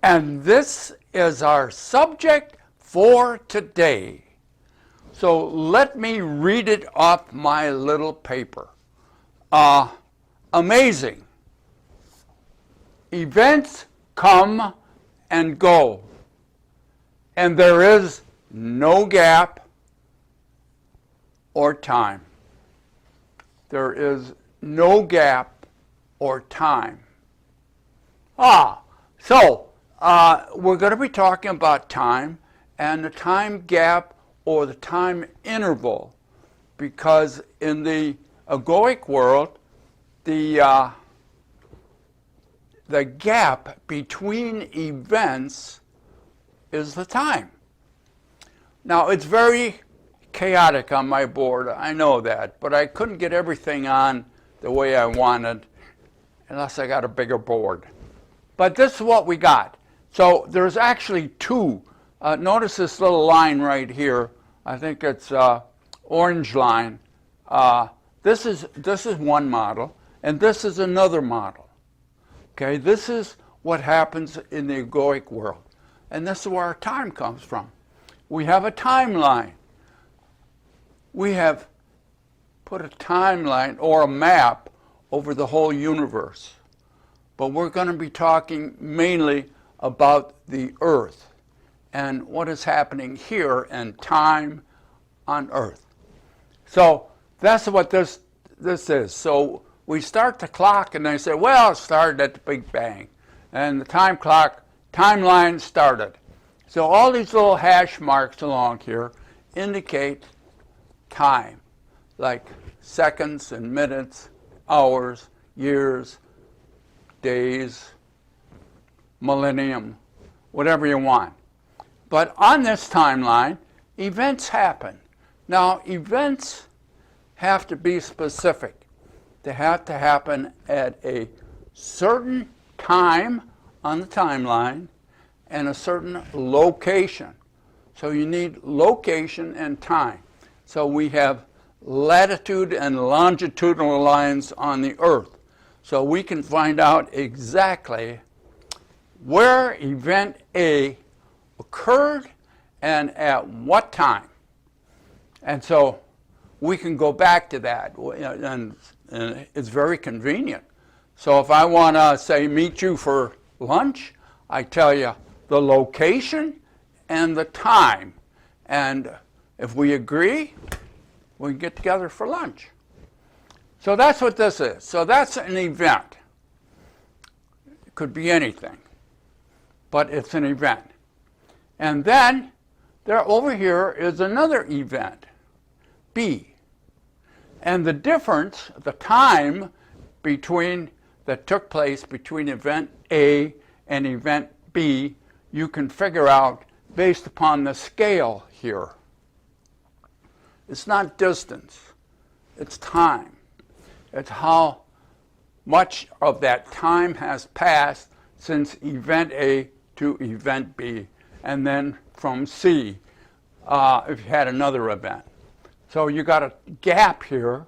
And this is our subject for today. So let me read it off my little paper. Amazing. Events come and go, and there is no gap or time. There is no gap or time. So we're going to be talking about time and the time gap or the time interval, because in the egoic world, the gap between events is the time. Now, it's very chaotic on my board, I know that, but I couldn't get everything on the way I wanted unless I got a bigger board. But this is what we got. So there's actually two. Notice this little line right here. I think it's orange line. This is one model, and this is another model. Okay, this is what happens in the egoic world, and this is where our time comes from. We have a timeline. We have put a timeline or a map over the whole universe, but we're going to be talking mainly about the Earth and what is happening here in time on Earth. So that's what this is. So we start the clock and they say, well, it started at the Big Bang. And the timeline started. So all these little hash marks along here indicate time, like seconds and minutes, hours, years, days, millennium, whatever you want. But on this timeline, events happen. Now, events have to be specific. They have to happen at a certain time on the timeline and a certain location. So you need location and time. So we have latitude and longitudinal lines on the Earth. So we can find out exactly where event A occurred and at what time. And so we can go back to that, and it's very convenient. So if I want to, say, meet you for lunch, I tell you the location and the time. And if we agree, we can get together for lunch. So that's what this is. So that's an event. It could be anything, but it's an event. And then there over here is another event, B. And the difference, the time that took place between event A and event B, you can figure out based upon the scale here. It's not distance, it's time. It's how much of that time has passed since event A to event B, and then from C, if you had another event. So you got a gap here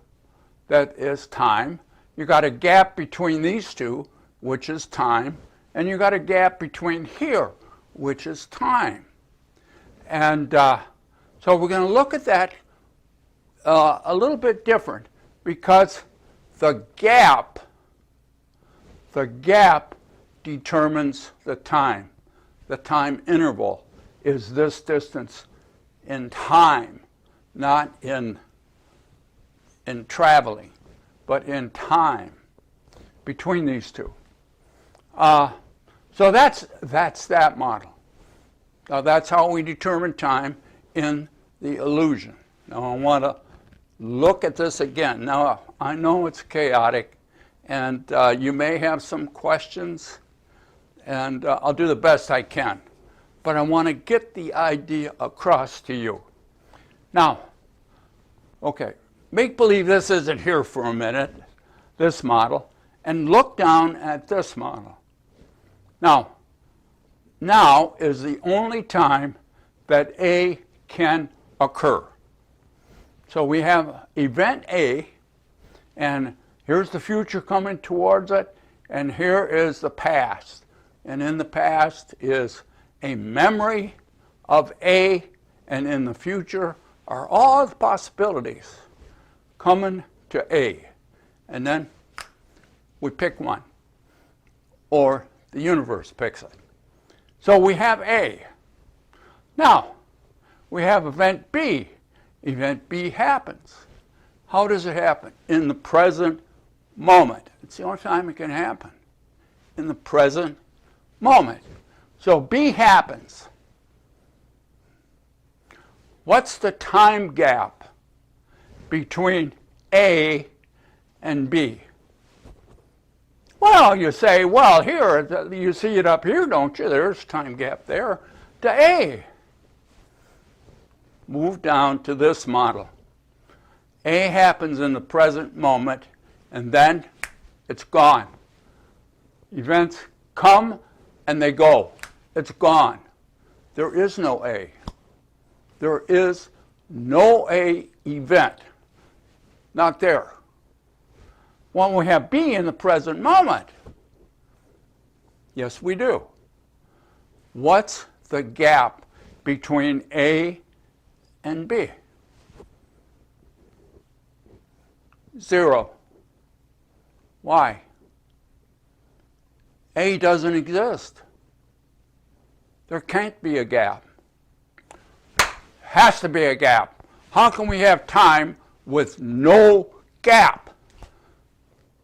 that is time. You got a gap between these two, which is time, and you got a gap between here, which is time. And so we're going to look at that a little bit different, because the gap determines the time. The time interval is this distance in time, not in traveling, but in time between these two. So that's that model. That's how we determine time in the illusion. Now I want to look at this again. Now I know it's chaotic, and you may have some questions, and I'll do the best I can. But I want to get the idea across to you. Now, okay, make believe this isn't here for a minute, this model, and look down at this model. Now is the only time that A can occur. So we have event A, and here's the future coming towards it, and here is the past and in the past is a memory of A, and in the future are all the possibilities coming to A. And then we pick one, or the universe picks it. So we have A. Now, we have event B. Event B happens. How does it happen? In the present moment. It's the only time it can happen. In the present moment. So B happens. What's the time gap between A and B? Well, you say, well, here, you see it up here, don't you? There's time gap there to A. Move down to this model. A happens in the present moment, and then it's gone. Events come and they go. It's gone. There is no A. There is no A event. Not there. When we have B in the present moment, yes, we do. What's the gap between A and B? 0. Why? A doesn't exist. There can't be a gap. Has to be a gap. How can we have time with no gap?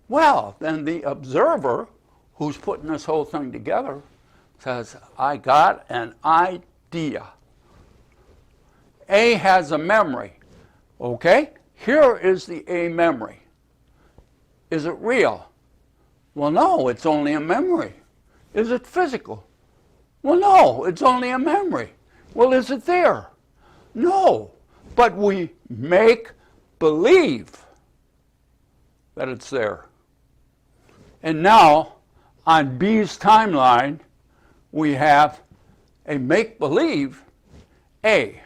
Well, then the observer who's putting this whole thing together says, I got an idea. A has a memory. Okay, here is the A memory. Is it real? Well, no, it's only a memory. Is it physical? Well, no, it's only a memory. Well, is it there? No, but we make believe that it's there. And now, on B's timeline, we have a make-believe A.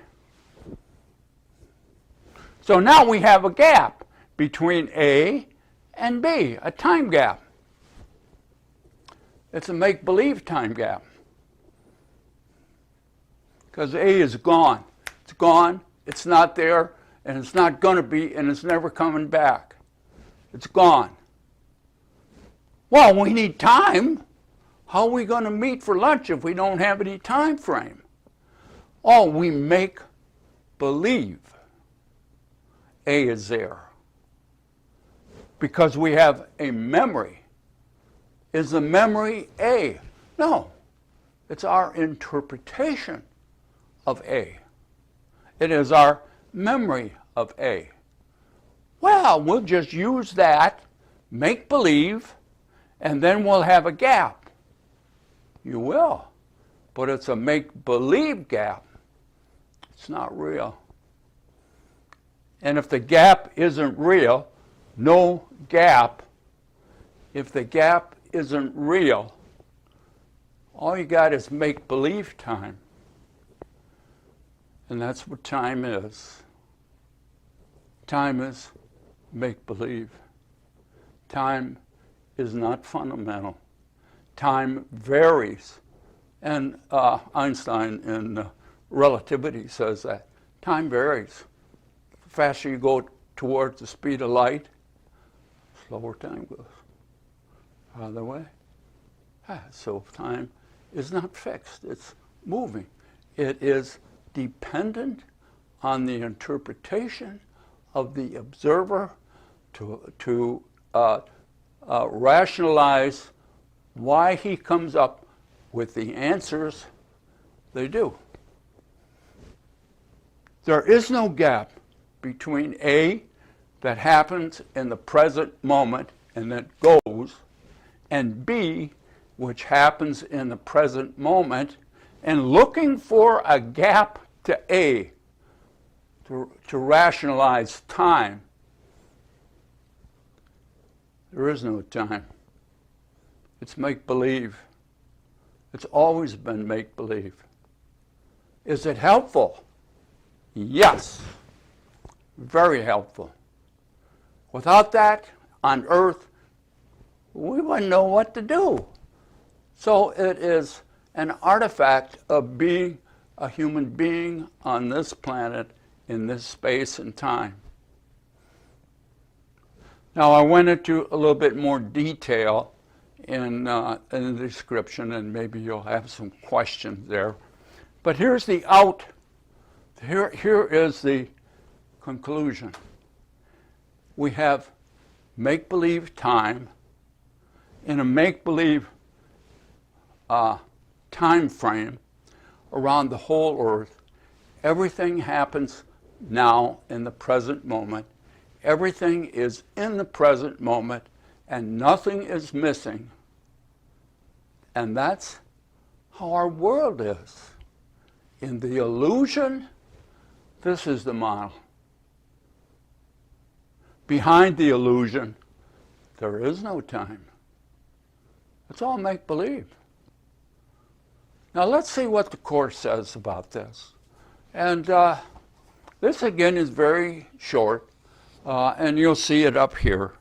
So now we have a gap between A and B, a time gap. It's a make-believe time gap. Because A is gone. It's gone, it's not there, and it's not going to be, and it's never coming back. It's gone. Well, we need time. How are we going to meet for lunch if we don't have any time frame? Oh, we make believe A is there. Because we have a memory. Is the memory A? No. It's our interpretation of A. It is our memory of A. Well, we'll just use that, make believe, and then we'll have a gap. You will. But it's a make-believe gap. It's not real. And if the gap isn't real, no gap. If the gap isn't real, all you got is make-believe time. And that's what time is. Time is make-believe. Time is not fundamental. Time varies. And Einstein in relativity says that. Time varies. The faster you go towards the speed of light, slower time goes. Other way. So time is not fixed. It's moving. It is dependent on the interpretation of the observer to rationalize why he comes up with the answers they do. There is no gap between A that happens in the present moment and that goes, and B, which happens in the present moment, and looking for a gap to A to rationalize time. There is no time. It's make-believe. It's always been make-believe. Is it helpful? Yes. Very helpful. Without that, on Earth, we wouldn't know what to do. So it is an artifact of being a human being on this planet in this space and time. Now I went into a little bit more detail in the description, and maybe you'll have some questions there. But here's the here is the conclusion. We have make-believe time in a make-believe time frame around the whole earth. Everything happens now in the present moment. Everything is in the present moment, and nothing is missing. And that's how our world is. In the illusion, this is the model. Behind the illusion, there is no time. It's all make-believe. Now let's see what the Course says about this. And this again is very short, and you'll see it up here.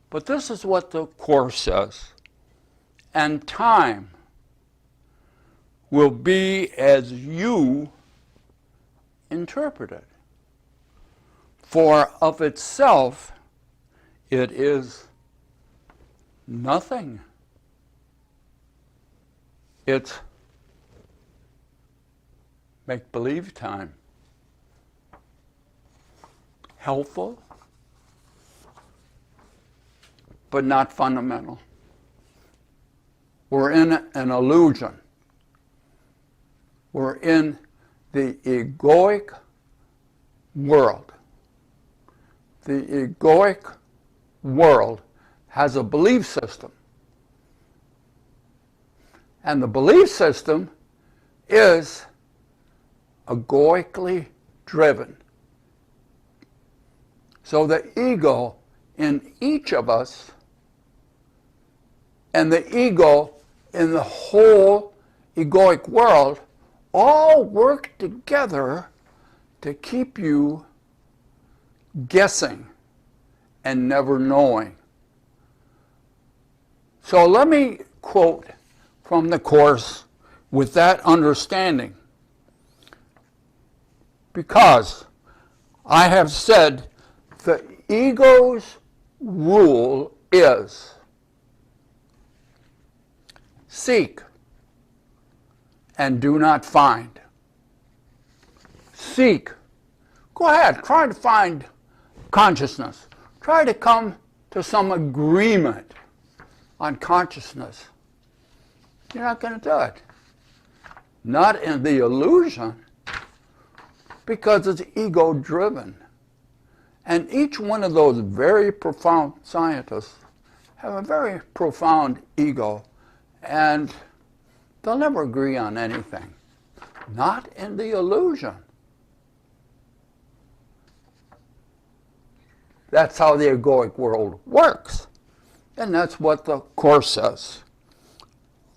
But this is what the Course says. And time will be as you interpret it. For of itself, it is nothing. It's make-believe time. Helpful, but not fundamental. We're in an illusion. We're in the egoic world. The egoic world has a belief system. And the belief system is egoically driven. So the ego in each of us and the ego in the whole egoic world all work together to keep you guessing and never knowing. So let me quote from the Course with that understanding. Because I have said the ego's rule is seek and do not find. Seek. Go ahead, try to find consciousness. Try to come to some agreement on consciousness. You're not going to do it. Not in the illusion, because it's ego-driven. And each one of those very profound scientists have a very profound ego, and they'll never agree on anything. Not in the illusion. That's how the egoic world works. And that's what the Course says.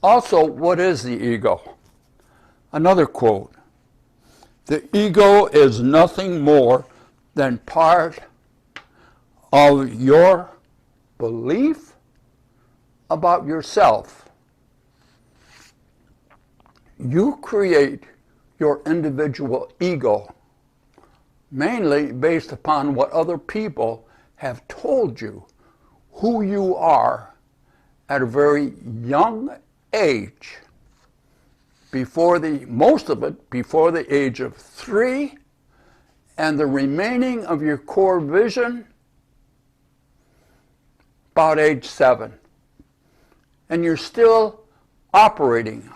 Also, what is the ego? Another quote. The ego is nothing more than part of your belief about yourself. You create your individual ego mainly based upon what other people have told you who you are at a very young age, most of it before the age of 3, and the remaining of your core vision about age 7. And you're still operating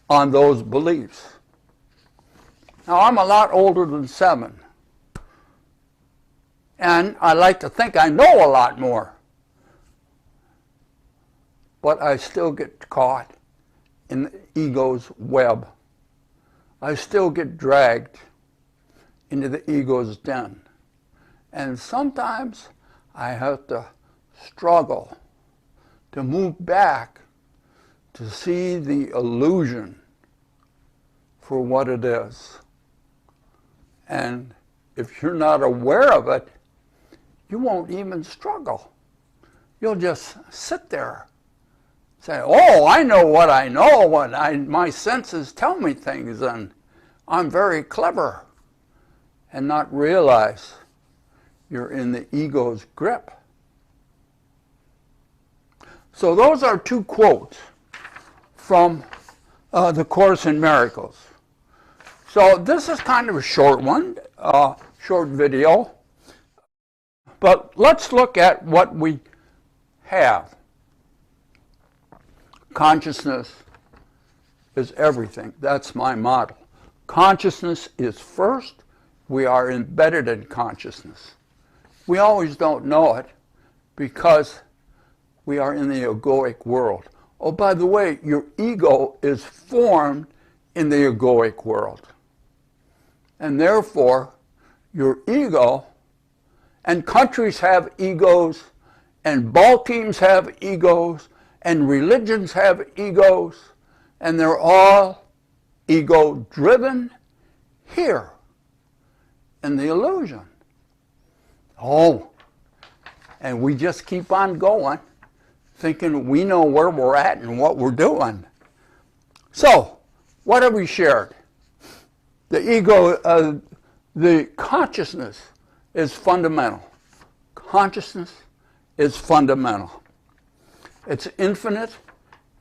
on those beliefs. Now, I'm a lot older than 7. And I like to think I know a lot more. But I still get caught in the ego's web. I still get dragged into the ego's den. And sometimes I have to struggle to move back to see the illusion for what it is. And if you're not aware of it, you won't even struggle. You'll just sit there say, oh, I know what I know, and my senses tell me things, and I'm very clever, and not realize you're in the ego's grip. So those are two quotes from the Course in Miracles. So this is kind of a short one, short video. But let's look at what we have. Consciousness is everything. That's my model. Consciousness is first. We are embedded in consciousness. We always don't know it because we are in the egoic world. Oh, by the way, your ego is formed in the egoic world. And therefore, your ego, and countries have egos, and ball teams have egos, and religions have egos, and they're all ego-driven here in the illusion. Oh, and we just keep on going, thinking we know where we're at and what we're doing. So, what have we shared? The ego, the consciousness is fundamental. Consciousness is fundamental. It's infinite.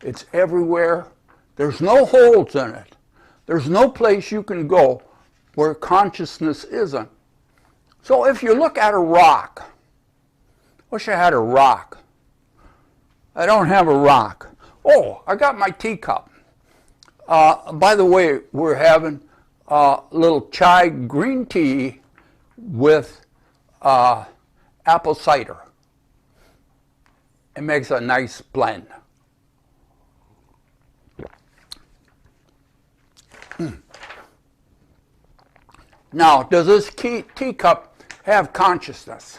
It's everywhere. There's no holes in it. There's no place you can go where consciousness isn't. So if you look at a rock, wish I had a rock. I don't have a rock. Oh, I got my teacup. By the way, we're having a little chai green tea with apple cider. It makes a nice blend. Now, does this teacup have consciousness?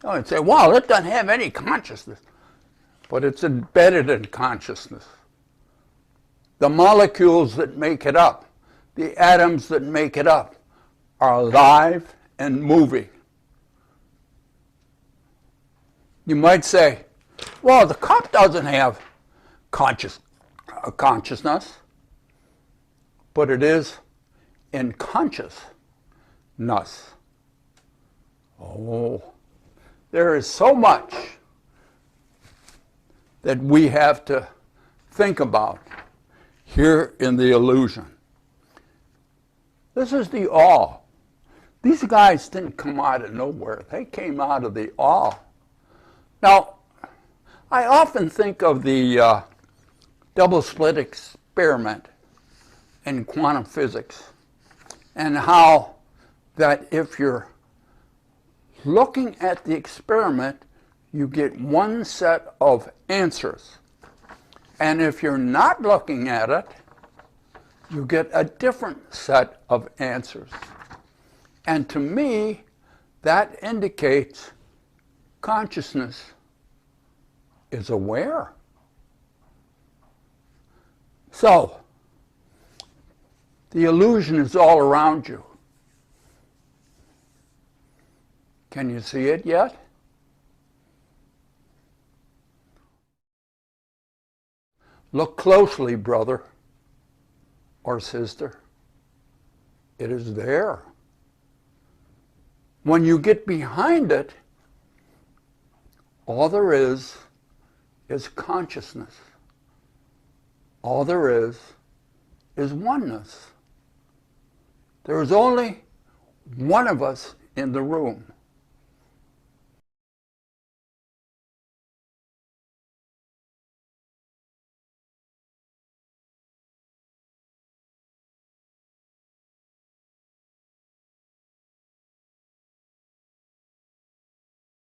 Oh, you'd say, wow, it doesn't have any consciousness. But it's embedded in consciousness. The molecules that make it up, the atoms that make it up, are alive and moving. You might say, well, the cup doesn't have consciousness, but it is in consciousness. Oh, there is so much that we have to think about here in the illusion. This is the all. These guys didn't come out of nowhere. They came out of the all. Now, I often think of the double slit experiment in quantum physics and how that if you're looking at the experiment, you get one set of answers. And if you're not looking at it, you get a different set of answers. And to me, that indicates consciousness is aware. So, the illusion is all around you. Can you see it yet? Look closely, brother or sister. It is there. When you get behind it, all there is consciousness. All there is oneness. There is only one of us in the room.